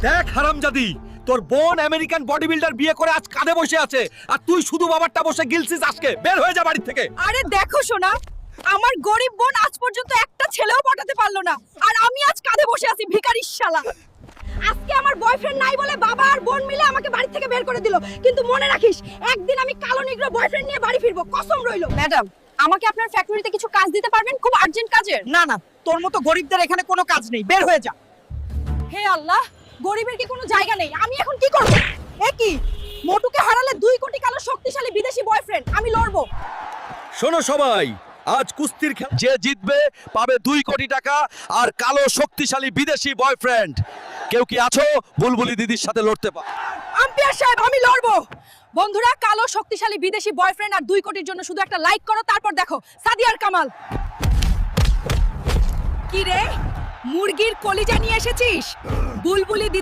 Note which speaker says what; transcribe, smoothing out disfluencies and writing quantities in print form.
Speaker 1: দেখ হারামজাদি, তোর বোন আমেরিকান বডি বিল্ডার বিয়ে করে আজ কাঁধে বসে আছে, আর তুই শুধু বাবারটা বসে গিলছিস। আজকে বের হয়ে যা বাড়ি থেকে।
Speaker 2: আরে দেখো সোনা, আমার গরিব বোন আজ পর্যন্ত একটা ছেলেও পটাতে পারলো না, আর আমি আজ কাঁধে বসে আছি ভিখারির শালা। আজকে আমার বয়ফ্রেন্ড নাই বলে বাবা আর বোন মিলে আমাকে বাড়ি থেকে বের করে দিল, কিন্তু মনে রাখিস একদিন আমি কালো নিগ্রো বয়ফ্রেন্ড নিয়ে বাড়ি ফিরবো, কসম রইলো। ম্যাডাম, আমাকে আপনার ফ্যাক্টরিতে কিছু কাজ দিতে পারবেন? খুব আর্জেন্ট কাজের।
Speaker 3: না না, তোর মতো গরিবদের এখানে কোনো কাজ নেই, বের হয়ে যা।
Speaker 2: হে আল্লাহ, গরিবের কি কোনো জায়গা নেই? আমি এখন কি করব? এ কি, মোটুকে হারালে 2 কোটি কালো শক্তিশালী বিদেশি বয়ফ্রেন্ড, আমি লড়বো।
Speaker 1: শোনো সবাই, আজ কুস্তির খেলা যে জিতবে পাবে 2 কোটি টাকা আর কালো শক্তিশালী বিদেশি বয়ফ্রেন্ড। কেউ কি আছো বুলবুলি দিদির সাথে লড়তে পার?
Speaker 2: আম্পায়ার সাহেব, আমি লড়বো। বন্ধুরা, কালো শক্তিশালী বিদেশি বয়ফ্রেন্ড আর 2 কোটির জন্য শুধু একটা লাইক করো, তারপর দেখো সাদিয়ার কামাল। কি রে, মুরগির কলিজা নিয়ে এসেছিস? বুলবুলি দিদি